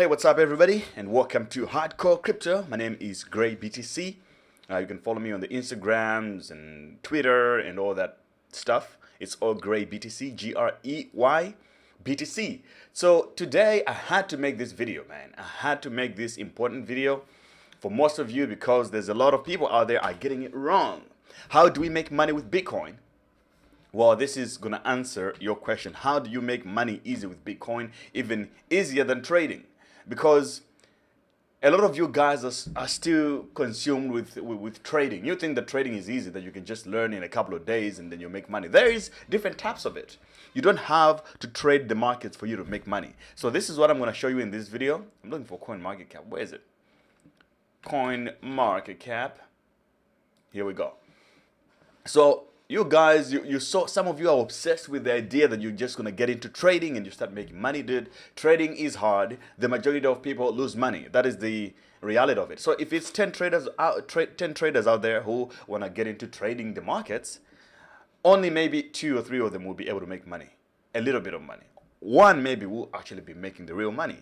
Hey, what's up, everybody, and welcome to Hardcore Crypto. My name is Gray BTC. You can follow me on the Instagrams and Twitter and all that stuff. It's all Gray BTC, Grey BTC. So today I had to make this video, man. I had to make this important video for most of you because there's a lot of people out there are getting it wrong. How do we make money with Bitcoin? Well, this is going to answer your question. How do you make money easy with Bitcoin, even easier than trading? Because a lot of you guys are still consumed with trading. You think that trading is easy, that you can just learn in a couple of days and then you make money. There is different types of it. You don't have to trade the markets for you to make money. So this is what I'm going to show you in this video. I'm looking for CoinMarketCap. Where is it? CoinMarketCap. Here we go. So you guys, you saw, some of you are obsessed with the idea that you're just going to get into trading and you start making money, dude. Trading is hard. The majority of people lose money. That is the reality of it. So if it's 10 traders out there who want to get into trading the markets, only maybe 2 or 3 of them will be able to make money, a little bit of money. One maybe will actually be making the real money.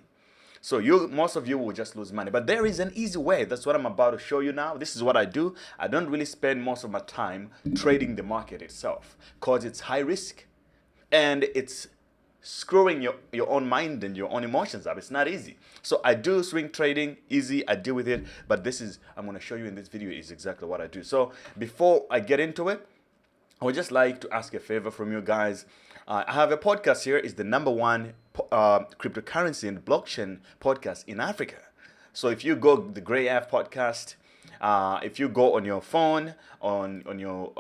So most of you will just lose money. But there is an easy way. That's what I'm about to show you now. This is what I do. I don't really spend most of my time trading the market itself because it's high risk and it's screwing your own mind and your own emotions up. It's not easy. So I do swing trading, easy. I deal with it. But I'm going to show you in this video is exactly what I do. So before I get into it, I would just like to ask a favor from you guys. I have a podcast here. It's the #1 cryptocurrency and blockchain podcast in Africa. So if you go the Gray AF podcast, if you go on your phone, on your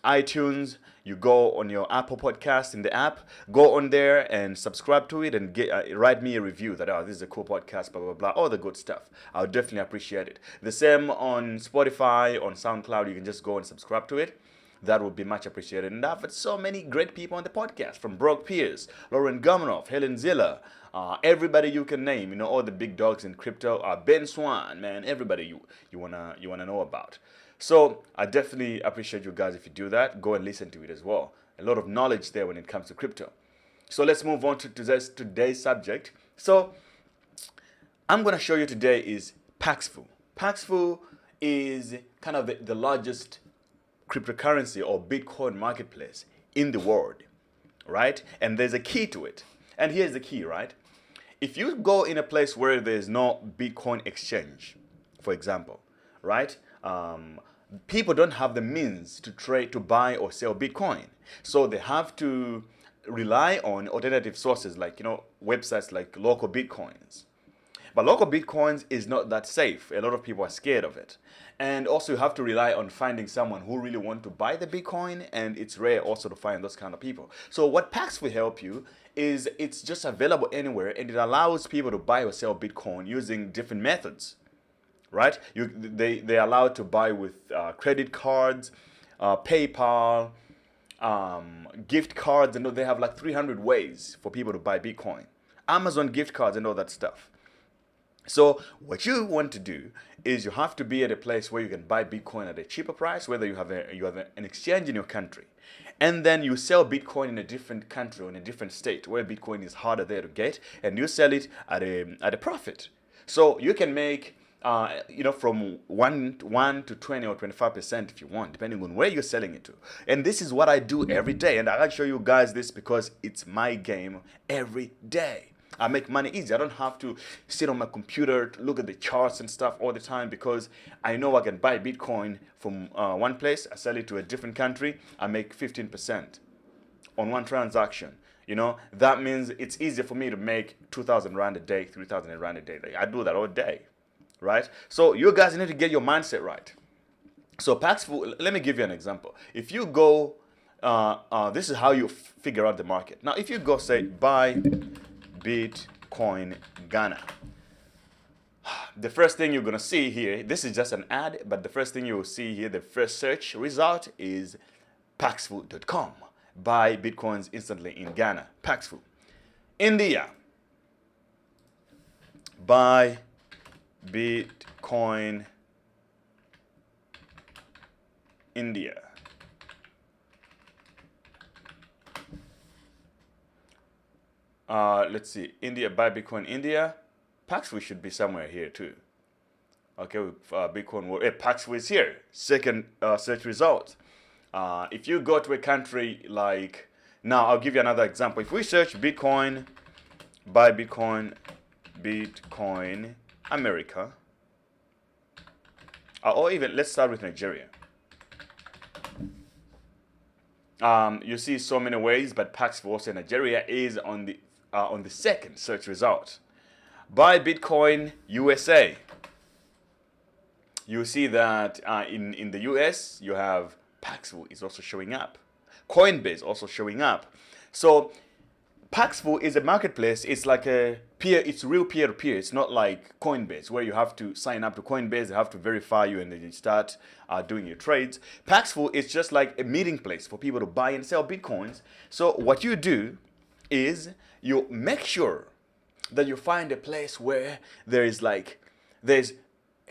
iTunes, you go on your Apple podcast in the app, go on there and subscribe to it and write me a review that, oh, this is a cool podcast, blah, blah, blah, all the good stuff. I would definitely appreciate it. The same on Spotify, on SoundCloud, you can just go and subscribe to it. That would be much appreciated. And I've had so mmany great people on the podcast, from Brock Pierce, Lauren Gominoff, Helen Ziller, everybody you can name, all the big dogs in crypto, Ben Swan, man, everybody you wanna know about. So I definitely appreciate you guys if you do that. Go and listen to it as well. A lot of knowledge there when it comes to crypto. So let's move on to today's subject. So I'm gonna show you today is Paxful. Paxful is kind of the largest cryptocurrency or Bitcoin marketplace in the world, right? And there's a key to it. And here's the key, right? If you go in a place where there's no Bitcoin exchange, for example, right? People don't have the means to trade, to buy or sell Bitcoin. So they have to rely on alternative sources like, websites like local Bitcoins. But local Bitcoins is not that safe. A lot of people are scared of it. And also you have to rely on finding someone who really wants to buy the Bitcoin, and it's rare also to find those kind of people. So what Pax will help you is it's just available anywhere, and it allows people to buy or sell Bitcoin using different methods, right? They're allowed to buy with credit cards, PayPal, gift cards, and they have like 300 ways for people to buy Bitcoin. Amazon gift cards and all that stuff. So what you want to do is you have to be at a place where you can buy Bitcoin at a cheaper price, whether you have an exchange in your country, and then you sell Bitcoin in a different country or in a different state where Bitcoin is harder there to get, and you sell it at a profit. So you can make from 1 to 20 or 25% if you want, depending on where you're selling it to. And this is what I do every day, and I'll show you guys this because it's my game every day. I make money easy. I don't have to sit on my computer to look at the charts and stuff all the time because I know I can buy Bitcoin from one place, I sell it to a different country, I make 15% on one transaction. That means it's easier for me to make 2,000 Rand a day, 3,000 Rand a day. I do that all day, right? So you guys need to get your mindset right. So Paxful, let me give you an example. If you go, this is how you figure out the market. Now, if you go say buy Bitcoin Ghana, the first thing you're going to see here, this is just an ad, but the first thing you will see here, the first search result is Paxful.com. Buy Bitcoins instantly in Ghana. Paxful. India. Buy Bitcoin India. Let's see, India, buy Bitcoin India. Paxful should be somewhere here too. Okay, with Bitcoin. Paxful is here. Second search result. If you go to a country like, now I'll give you another example. If we search Bitcoin, buy Bitcoin, Bitcoin, America, or even let's start with Nigeria. You see so many ways, but Paxful also in Nigeria is on the second search result. Buy Bitcoin, USA. You see that in the US, you have Paxful is also showing up. Coinbase also showing up. So Paxful is a marketplace. It's like a peer. It's real peer-to-peer. It's not like Coinbase where you have to sign up to Coinbase. They have to verify you and then you start doing your trades. Paxful is just like a meeting place for people to buy and sell Bitcoins. So what you do is you make sure that you find a place where there's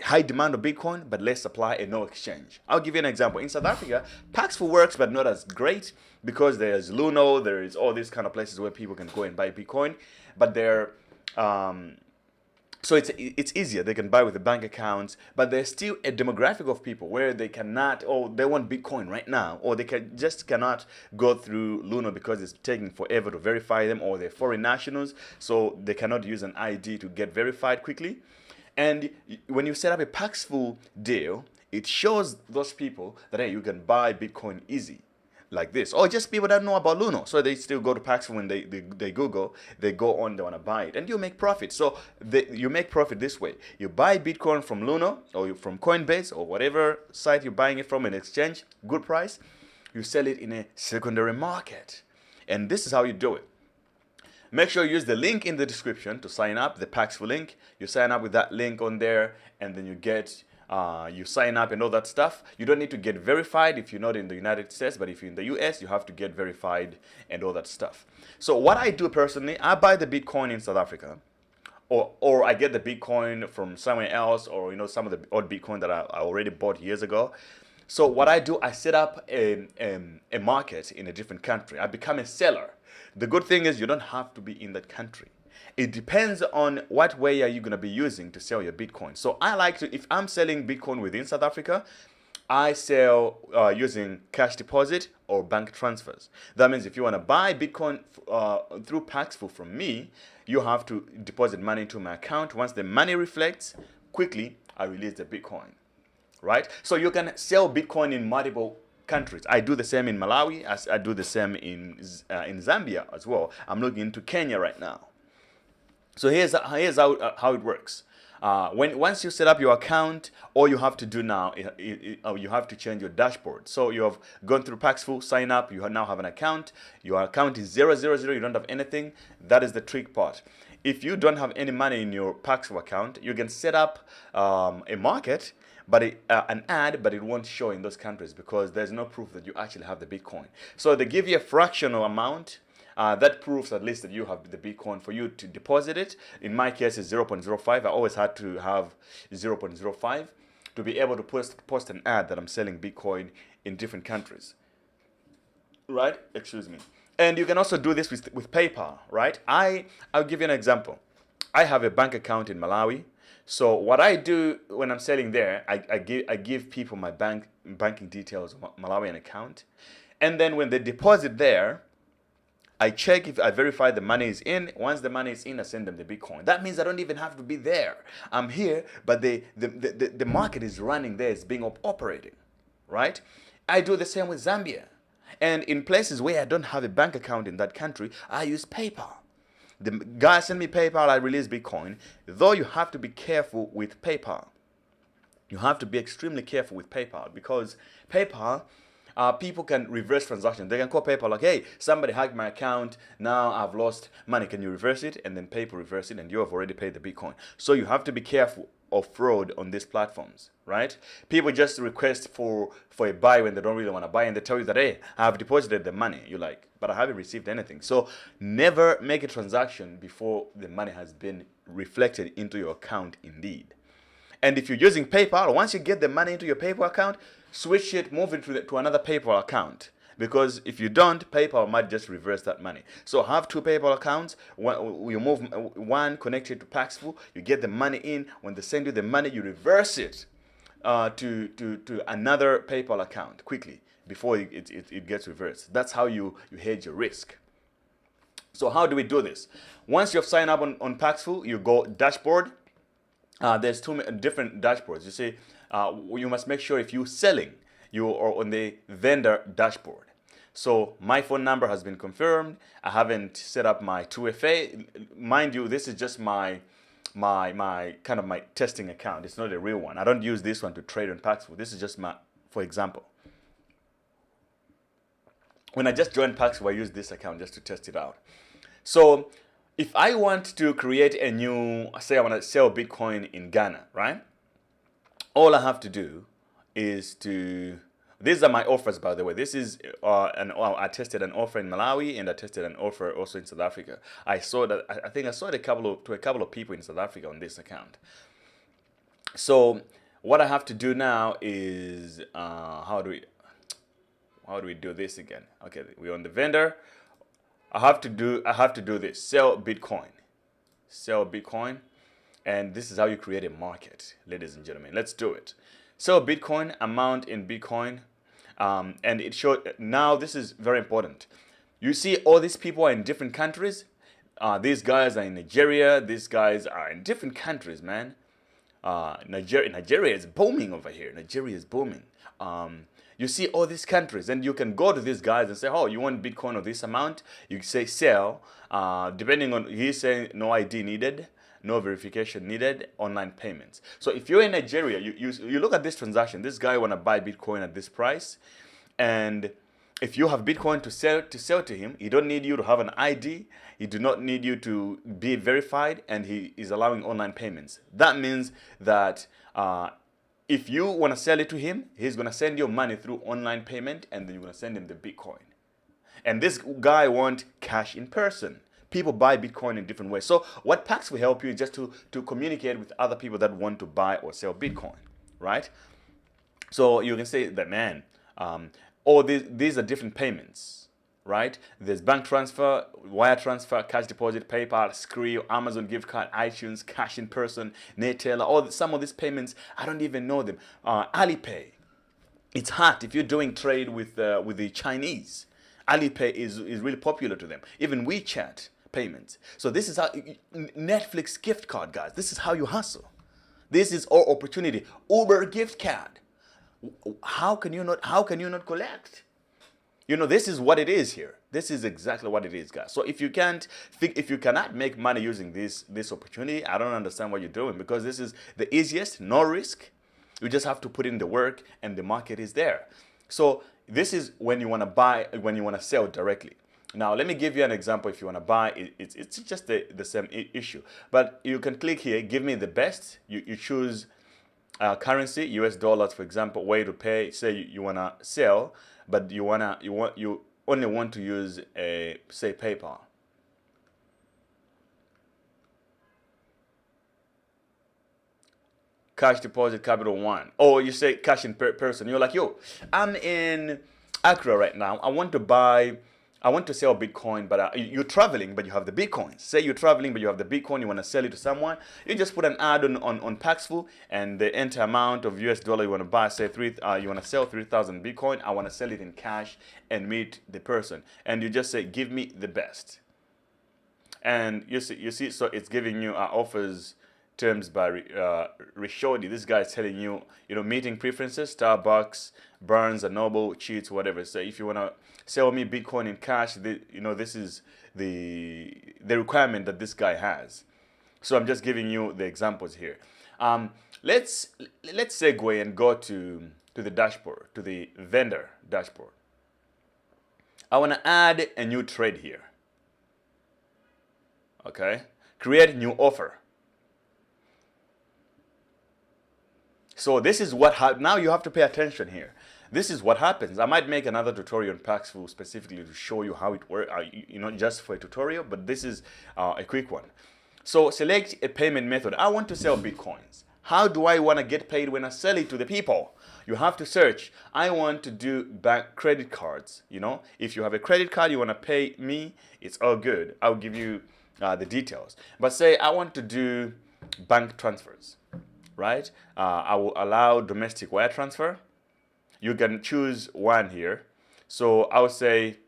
high demand of Bitcoin, but less supply and no exchange. I'll give you an example. In South Africa, Paxful works, but not as great because there's Luno, there is all these kind of places where people can go and buy Bitcoin, but they're so it's easier. They can buy with the bank accounts, but there's still a demographic of people where they cannot, or they want Bitcoin right now, or they cannot go through Luno because it's taking forever to verify them, or they're foreign nationals, so they cannot use an ID to get verified quickly. And when you set up a Paxful deal, it shows those people that, hey, you can buy Bitcoin easy, like this. Or just people that know about Luno. So they still go to Paxful when they Google, they go on, they want to buy it. And you make profit. So you make profit this way. You buy Bitcoin from Luno or from Coinbase or whatever site you're buying it from, an exchange, good price. You sell it in a secondary market. And this is how you do it. Make sure you use the link in the description to sign up, the Paxful link. You sign up with that link on there, and then you sign up and all that stuff. You don't need to get verified if you're not in the United States, but if you're in the US, you have to get verified and all that stuff. So what I do personally, I buy the Bitcoin in South Africa, or I get the Bitcoin from somewhere else, or some of the old Bitcoin that I already bought years ago. So what I do, I set up a market in a different country. I become a seller. The good thing is you don't have to be in that country. It depends on what way are you going to be using to sell your Bitcoin. So I like to, if I'm selling Bitcoin within South Africa, I sell using cash deposit or bank transfers. That means if you want to buy Bitcoin through Paxful from me, you have to deposit money into my account. Once the money reflects, quickly I release the Bitcoin. Right? So you can sell Bitcoin in multiple countries. I do the same in Malawi, as I do the same in Zambia as well. I'm looking into Kenya right now. So here's how it works. Once you set up your account, all you have to do now, you have to change your dashboard. So you have gone through Paxful, sign up, you now have an account. Your account is 000, you don't have anything. That is the trick part. If you don't have any money in your Paxful account, you can set up a market, but an ad, but it won't show in those countries because there's no proof that you actually have the Bitcoin. So they give you a fractional amount. That proves at least that you have the Bitcoin for you to deposit it. In my case, it's 0.05. I always had to have 0.05 to be able to post an ad that I'm selling Bitcoin in different countries. Right? Excuse me. And you can also do this with PayPal, right? I'll give you an example. I have a bank account in Malawi. So what I do when I'm selling there, I give people my banking details, Malawian account. And then when they deposit there, I check if I verify the money is in. Once the money is in, I send them the Bitcoin. That means I don't even have to be there. I'm here, but the market is running there, it's being operating, right? I do the same with Zambia. And in places where I don't have a bank account in that country, I use PayPal. The guy sent me PayPal, I release Bitcoin. Though you have to be careful with PayPal. You have to be extremely careful with PayPal because PayPal, people can reverse transactions. They can call PayPal like, hey, somebody hacked my account. Now I've lost money. Can you reverse it? And then PayPal reverse it and you have already paid the Bitcoin. So you have to be careful of fraud on these platforms, right? People just request for a buy when they don't really want to buy and they tell you that, hey, I have deposited the money. You're like, but I haven't received anything. So never make a transaction before the money has been reflected into your account indeed. And if you're using PayPal, once you get the money into your PayPal account, switch it, move it to another PayPal account. because if you don't, PayPal might just reverse that money. So have two PayPal accounts. You move one connected to Paxful. You get the money in. When they send you the money, you reverse it to another PayPal account quickly before it gets reversed. That's how you hedge your risk. So how do we do this? Once you've signed up on Paxful, you go dashboard. There's two different dashboards. You see, you must make sure if you're selling, you are on the vendor dashboard. So my phone number has been confirmed. I haven't set up my 2FA. Mind you, this is just my kind of my testing account. It's not a real one. I don't use this one to trade on Paxful. This is just for example. When I just joined Paxful, I used this account just to test it out. So if I want to create a new, say I want to sell Bitcoin in Ghana, right? All I have to do is these are my offers, by the way. This is I tested an offer in Malawi, and I tested an offer also in South Africa. I saw that, I think I saw it to a couple of people in South Africa on this account. So what I have to do now is, how do we do this again? Okay, we're on the vendor. I have to do this, sell Bitcoin, and this is how you create a market, ladies and gentlemen. Let's do it. Sell Bitcoin, amount in Bitcoin, and it showed. Now this is very important. You see, all these people are in different countries. These guys are in Nigeria. These guys are in different countries, man. Nigeria is booming over here. Nigeria is booming. You see all these countries, and you can go to these guys and say, oh, you want Bitcoin of this amount? You say sell, depending on, he's saying no ID needed, no verification needed, online payments. So if you're in Nigeria, you look at this transaction. This guy want to buy Bitcoin at this price, and if you have Bitcoin to sell to him, he don't need you to have an ID. He do not need you to be verified, and he is allowing online payments. That means that if you want to sell it to him, he's going to send you money through online payment, and then you're going to send him the Bitcoin. And this guy wants cash in person. People buy Bitcoin in different ways. So what Pax will help you is just to communicate with other people that want to buy or sell Bitcoin, right? So you can say that, man, these are different payments, right? There's bank transfer, wire transfer, cash deposit, PayPal, Skrill, Amazon gift card, iTunes, cash in person, Neteller. Some of these payments, I don't even know them. Alipay. It's hot if you're doing trade with the Chinese. Alipay is really popular to them. Even WeChat payments. So this is how Netflix gift card, guys. This is how you hustle. This is our opportunity. Uber gift card. How can you not collect? You know, this is what it is here. This is exactly what it is, guys. So if you cannot make money using this opportunity, I don't understand what you're doing, because this is the easiest, no risk. You just have to put in the work, and the market is there. So this is when you want to buy, when you want to sell directly. Now, let me give you an example. If you want to buy, it's just the same issue. But you can click here, give me the best. You choose currency, US dollars, for example, way to pay. Say you want to sell, but you only want to use say PayPal. Cash deposit, capital one. Or you say cash in person. You're like, yo, I'm in Accra right now. I want to sell Bitcoin, but you're traveling, but you have the Bitcoin. Say you're traveling, but you have the Bitcoin. You want to sell it to someone. You just put an ad on Paxful, and the enter amount of US dollar you want to buy. Say you want to sell 3,000 Bitcoin. I want to sell it in cash and meet the person. And you just say, give me the best. And you see, so it's giving you offers. Terms by Rishodi. This guy is telling you, meeting preferences, Starbucks, Barnes and Noble, Cheats, whatever. So if you want to sell me Bitcoin in cash, this is the requirement that this guy has. So I'm just giving you the examples here. Let's segue and go to the dashboard, to the vendor dashboard. I want to add a new trade here. Okay, create new offer. So this is what now you have to pay attention here. This is what happens. I might make another tutorial on Paxful specifically to show you how it works, just for a tutorial, but this is a quick one. So select a payment method. I want to sell Bitcoins. How do I want to get paid when I sell it to the people? You have to search. I want to do bank credit cards. If you have a credit card, you want to pay me, it's all good. I'll give you the details. But say I want to do bank transfers, right? I will allow domestic wire transfer. You can choose one here. So I would say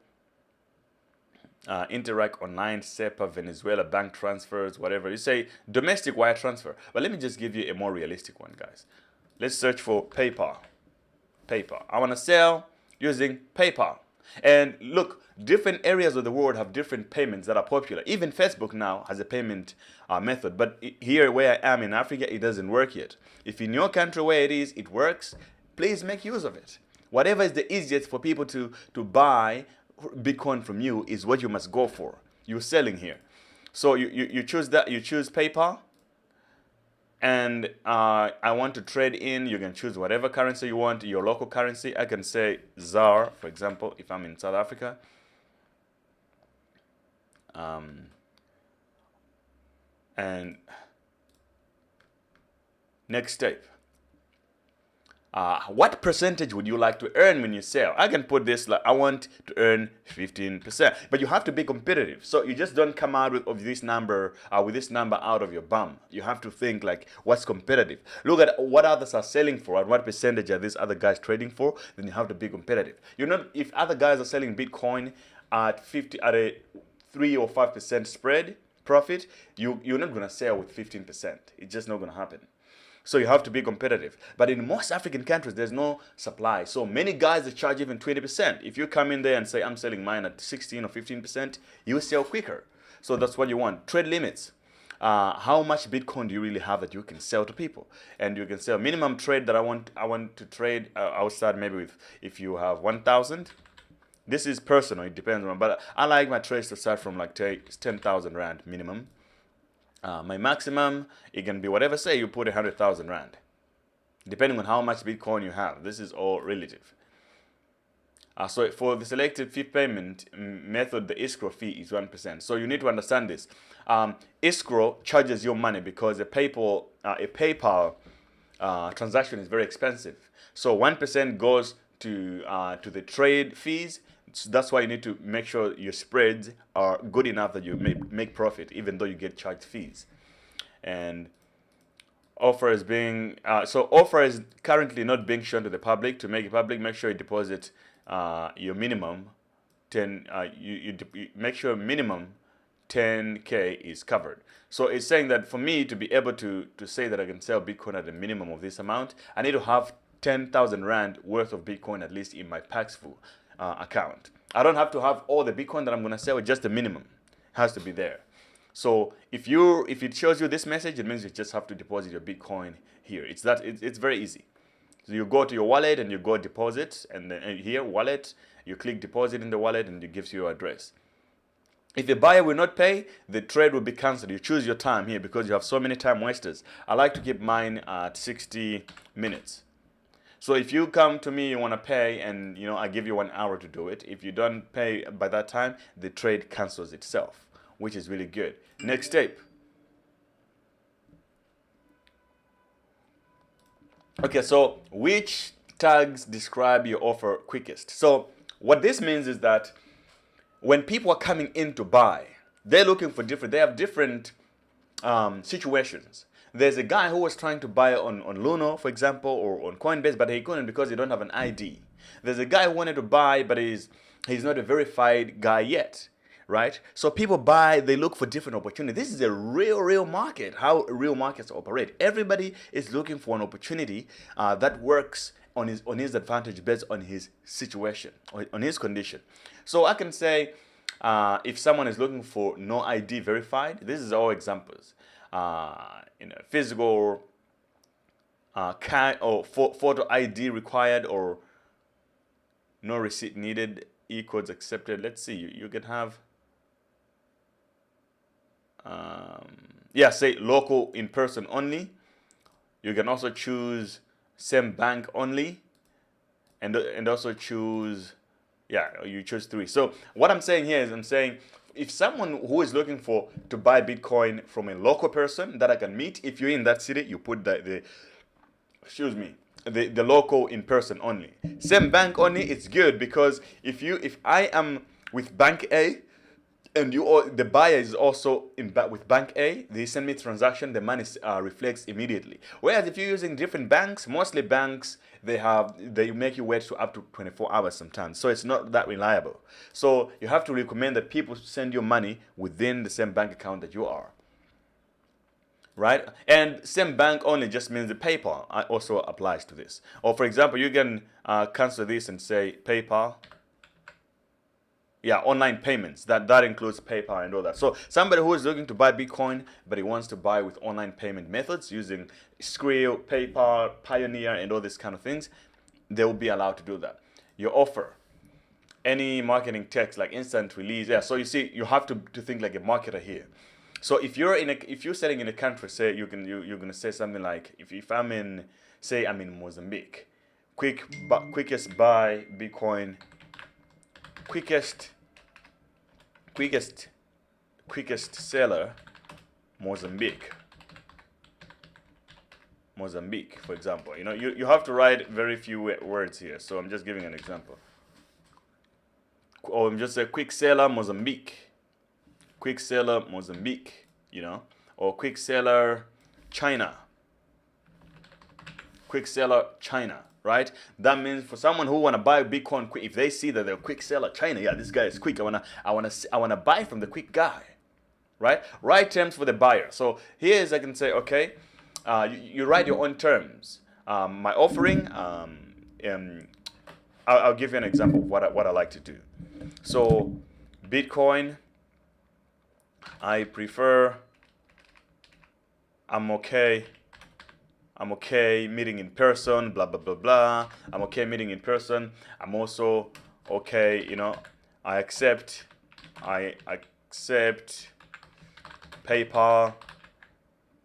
Interact Online, SEPA, Venezuela, bank transfers, whatever. You say domestic wire transfer. But let me just give you a more realistic one, guys. Let's search for PayPal. PayPal. I want to sell using PayPal. And look, different areas of the world have different payments that are popular. Even Facebook now has a payment method. But here where I am in Africa, it doesn't work yet. If in your country where it works, please make use of it. Whatever is the easiest for people to buy Bitcoin from you is what you must go for. You're selling here. So you choose that. You choose PayPal. And I want to trade in. You can choose whatever currency you want, your local currency. I can say ZAR, for example, if I'm in South Africa. And next step. What percentage would you like to earn when you sell? I can put this like I want to earn 15%, but you have to be competitive. So you just don't come out with this number out of your bum. You have to think like what's competitive. Look at what others are selling for and what percentage are these other guys trading for. Then you have to be competitive. If other guys are selling Bitcoin at a 3 or 5% spread profit, you're not gonna sell with 15%. It's just not gonna happen. So you have to be competitive. But in most African countries, there's no supply. So many guys that charge even 20%. If you come in there and say, I'm selling mine at 16 or 15%, you sell quicker. So that's what you want. Trade limits. How much Bitcoin do you really have that you can sell to people? And you can sell minimum trade that I want to trade. I'll start maybe with, if you have 1,000. This is personal. It depends on, but I like my trades to start from like 10,000 Rand minimum. My maximum, it can be whatever, say you put 100,000 Rand. Depending on how much Bitcoin you have. This is all relative. So for the selected fee payment method, the escrow fee is 1%. So you need to understand this. Escrow charges your money because a PayPal transaction is very expensive. So 1% goes to the trade fees. So that's why you need to make sure your spreads are good enough that you make profit, even though you get charged fees. And offer is offer is currently not being shown to the public. To make it public, make sure you deposit your minimum 10. You make sure minimum 10K is covered. So it's saying that for me to be able to say that I can sell Bitcoin at a minimum of this amount, I need to have 10,000 Rand worth of Bitcoin at least in my Paxful account. I don't have to have all the Bitcoin that I'm going to sell, just the minimum has to be there. So if it shows you this message, it means you just have to deposit your Bitcoin here. It's very easy. So you go to your wallet and you go deposit, and then here wallet, you click deposit in the wallet and it gives you your address. If the buyer will not pay, the trade will be cancelled. You choose your time here because you have so many time wasters. I like to keep mine at 60 minutes. So if you come to me, you want to pay, and I give you 1 hour to do it. If you don't pay by that time, the trade cancels itself, which is really good. Next step. Okay, so which tags describe your offer quickest? So what this means is that when people are coming in to buy, they're looking for they have different situations. There's a guy who was trying to buy on Luno, for example, or on Coinbase, but he couldn't because he don't have an ID. There's a guy who wanted to buy, but he's not a verified guy yet, right? So people buy, they look for different opportunities. This is a real market, how real markets operate. Everybody is looking for an opportunity that works on his advantage based on his situation, or on his condition. So I can say, if someone is looking for no ID verified, this is all examples. Physical or photo ID required, or no receipt needed, e-codes accepted. Let's see, you can have say local in person only. You can also choose same bank only, and also choose you choose 3. So what I'm saying here is if someone who is looking to buy Bitcoin from a local person that I can meet, if you're in that city, you put the the local in person only. Same bank only, it's good because if I am with bank A and the buyer is also with bank A, they send me transaction, the money reflects immediately. Whereas if you're using different banks, mostly banks they make you wait to up to 24 hours sometimes, so it's not that reliable. So you have to recommend that people send you money within the same bank account that you are. Right? And same bank only just means the PayPal also applies to this. Or for example, you can cancel this and say PayPal. Yeah, online payments. That includes PayPal and all that. So somebody who is looking to buy Bitcoin, but he wants to buy with online payment methods using Escrow, PayPal, Pioneer, and all these kind of things, they will be allowed to do that. Your offer, any marketing text like instant release. Yeah, so you see, you have to think like a marketer here. So if you're selling in a country, say you're gonna say something like, if I'm in, say I'm in Mozambique, quickest buy Bitcoin, quickest seller, Mozambique, for example. You have to write very few words here. So I'm just giving an example. Or I'm just a quick seller Mozambique. Quick seller Mozambique, or quick seller China. Quick seller China, right? That means for someone who want to buy Bitcoin quick, if they see that they're quick seller China, yeah, this guy is quick. I wanna buy from the quick guy, right? Write terms for the buyer. So here's I can say, okay, you write your own terms. My offering, I'll give you an example of what I like to do. So Bitcoin. I'm okay meeting in person, blah, blah, blah, blah. I'm okay meeting in person. I'm also okay, I accept PayPal.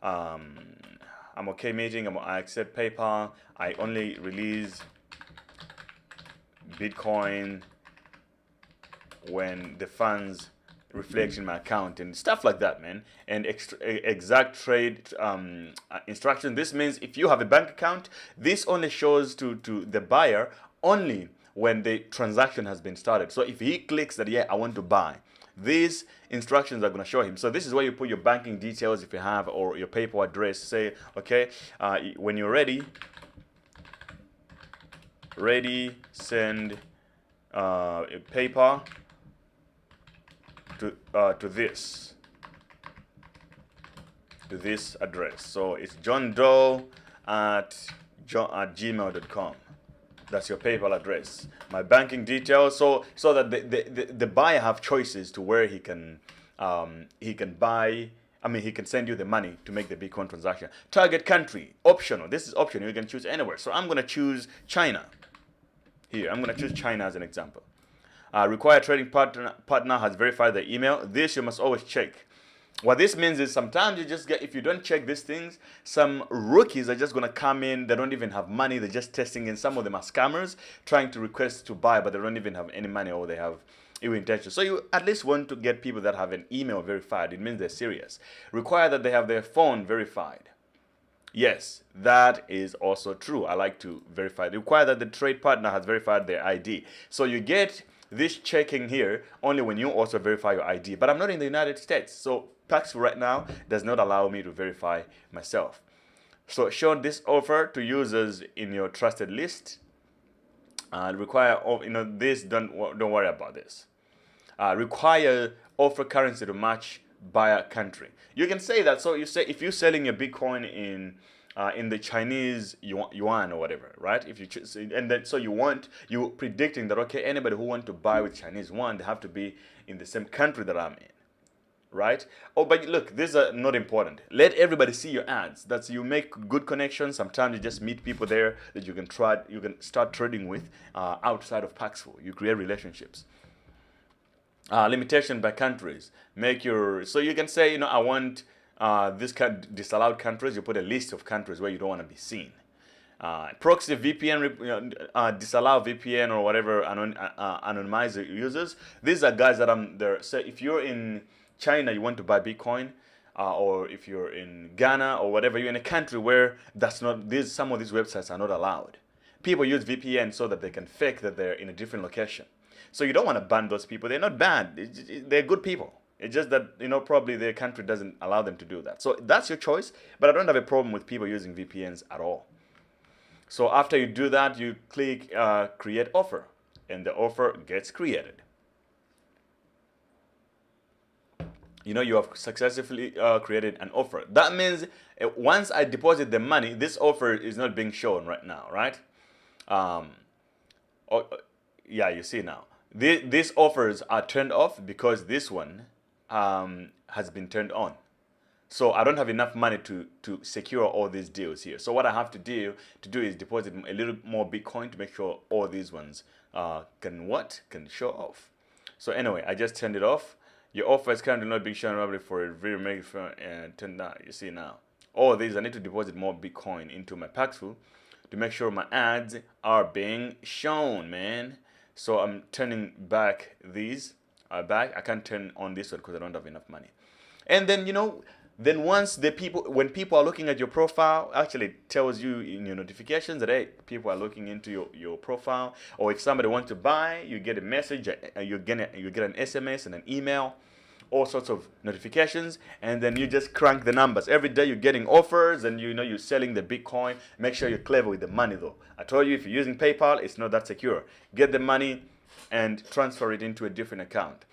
I'm okay meeting, I accept PayPal. I only release Bitcoin when the funds reflect in my account and stuff like that, man. And exact trade instruction. This means if you have a bank account, this only shows to the buyer only when the transaction has been started. So if he clicks that, yeah, I want to buy, these instructions are going to show him. So this is where you put your banking details if you have, or your PayPal address. Say, okay, when you're ready, send PayPal to this address. So it's johndoe@gmail.com. That's your PayPal address. My banking details, so that the buyer have choices to where he can buy. He can send you the money to make the Bitcoin transaction. Target country, optional. This is optional. You can choose anywhere. So I'm gonna choose China. Here, I'm gonna choose China as an example. Required trading partner has verified the email. This you must always check. What this means is sometimes you just get, if you don't check these things, some rookies are just going to come in. They don't even have money. They're just testing, and some of them are scammers trying to request to buy, but they don't even have any money, or they have ill intention. So you at least want to get people that have an email verified. It means they're serious. Require that they have their phone verified. Yes, that is also true. I like to verify. Require that the trade partner has verified their ID. So you get this checking here only when you also verify your ID. But I'm not in the United States, so Paxful right now does not allow me to verify myself. So show this offer to users in your trusted list. Require, this, don't worry about this. Require offer currency to match buyer country. You can say that. So you say if you're selling your Bitcoin in the Chinese yuan or whatever, right? If you choose, and then so you're predicting that, okay, anybody who want to buy with Chinese yuan, they have to be in the same country that I'm in, right? Oh, but look, these are not important. Let everybody see your ads. That's, you make good connections. Sometimes you just meet people there that you can start trading with outside of Paxful. You create relationships. Limitation by countries. So you can say, I want this disallowed countries. You put a list of countries where you don't want to be seen. Proxy VPN, disallow VPN or whatever, anonymize the users. These are guys that I'm there. So if you're in China, you want to buy Bitcoin, or if you're in Ghana or whatever, you're in a country where that's not these some of these websites are not allowed. People use VPN so that they can fake that they're in a different location. So you don't want to ban those people. They're not bad. They're good people. It's just that, probably their country doesn't allow them to do that. So that's your choice, but I don't have a problem with people using VPNs at all. So after you do that, you click create offer, and the offer gets created. You have successfully created an offer. That means once I deposit the money, this offer is not being shown right now, right? Yeah, you see now. These offers are turned off because this one has been turned on. So I don't have enough money to secure all these deals here. So what I have to do is deposit a little more Bitcoin to make sure all these ones can show off. So anyway, I just turned it off. Your offer is currently not being shown probably for a very mega and turned down. You see now. All these, I need to deposit more Bitcoin into my Paxful to make sure my ads are being shown, man. So I'm turning back these back. I can't turn on this one because I don't have enough money. And then then once when people are looking at your profile, actually it tells you in your notifications that, hey, people are looking into your profile. Or if somebody wants to buy, you get a message, you get an SMS and an email, all sorts of notifications, and then you just crank the numbers. Every day you're getting offers, and you're selling the Bitcoin. Make sure you're clever with the money though. I told you, if you're using PayPal, it's not that secure. Get the money and transfer it into a different account.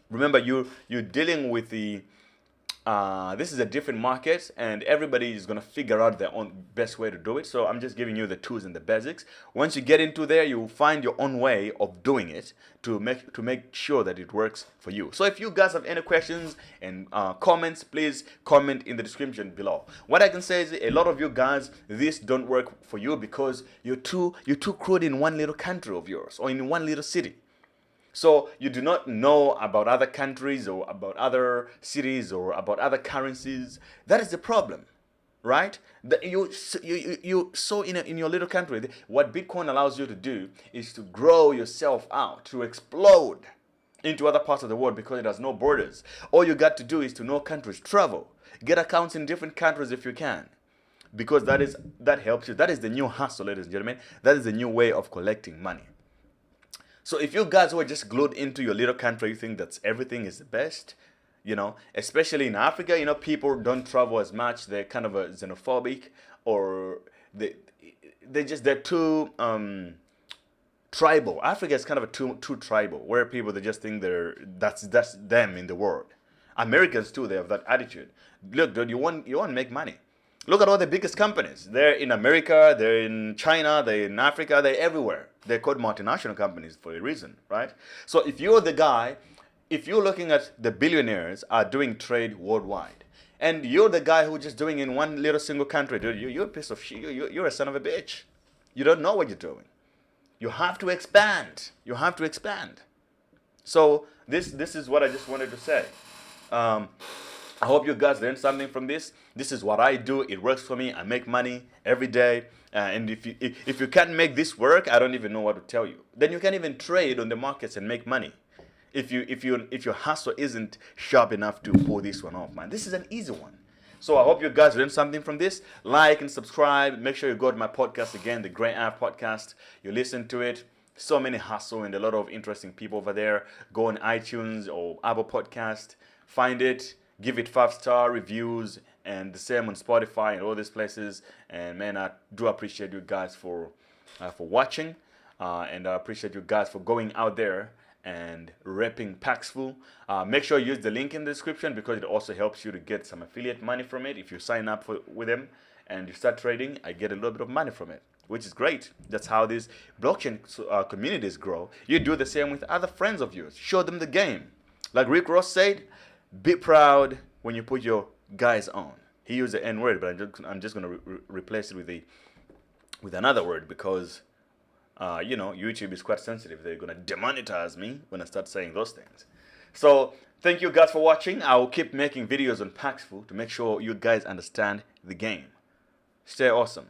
Remember, you're dealing with this is a different market, and everybody is going to figure out their own best way to do it. So I'm just giving you the tools and the basics. Once you get into there, you will find your own way of doing it to make sure that it works for you. So if you guys have any questions and comments, please comment in the description below. What I can say is a lot of you guys, this don't work for you because you're too crude in one little country of yours or in one little city. So you do not know about other countries or about other cities or about other currencies. That is the problem, right? You so in your little country, what Bitcoin allows you to do is to grow yourself out, to explode into other parts of the world because it has no borders. All you got to do is to know countries, travel, get accounts in different countries if you can. Because that helps you. That is the new hustle, ladies and gentlemen. That is the new way of collecting money. So if you guys were just glued into your little country, you think that everything is the best, especially in Africa, people don't travel as much. They're kind of xenophobic, or they're too tribal. Africa is kind of too tribal, where people, they just think that's them in the world. Americans too, they have that attitude. Look, dude, you want to make money. Look at all the biggest companies. They're in America, they're in China, they're in Africa, they're everywhere. They're called multinational companies for a reason, right? So if you're the guy, if you're looking at the billionaires are doing trade worldwide, and you're the guy who's just doing in one little single country, dude, you're a piece of shit. You're a son of a bitch. You don't know what you're doing. You have to expand. You have to expand. So this is what I just wanted to say. I hope you guys learned something from this. This is what I do. It works for me. I make money every day. And if you can't make this work, I don't even know what to tell you. Then you can't even trade on the markets and make money. If your hustle isn't sharp enough to pull this one off, man. This is an easy one. So I hope you guys learned something from this. Like and subscribe. Make sure you go to my podcast again, the Great Art Podcast. You listen to it. So many hustle and a lot of interesting people over there. Go on iTunes or Apple Podcast. Find it. Give it 5-star reviews, and the same on Spotify and all these places. And man, I do appreciate you guys for watching, and I appreciate you guys for going out there and repping Paxful. Make sure you use the link in the description because it also helps you to get some affiliate money from it. If you sign up with them and you start trading, I get a little bit of money from it, which is great. That's how these blockchain communities grow. You do the same with other friends of yours. Show them the game. Like Rick Ross said, be proud when you put your guys on. He used the N word, but I'm just going to replace it with another word because, YouTube is quite sensitive. They're going to demonetize me when I start saying those things. So thank you guys for watching. I will keep making videos on Paxful to make sure you guys understand the game. Stay awesome.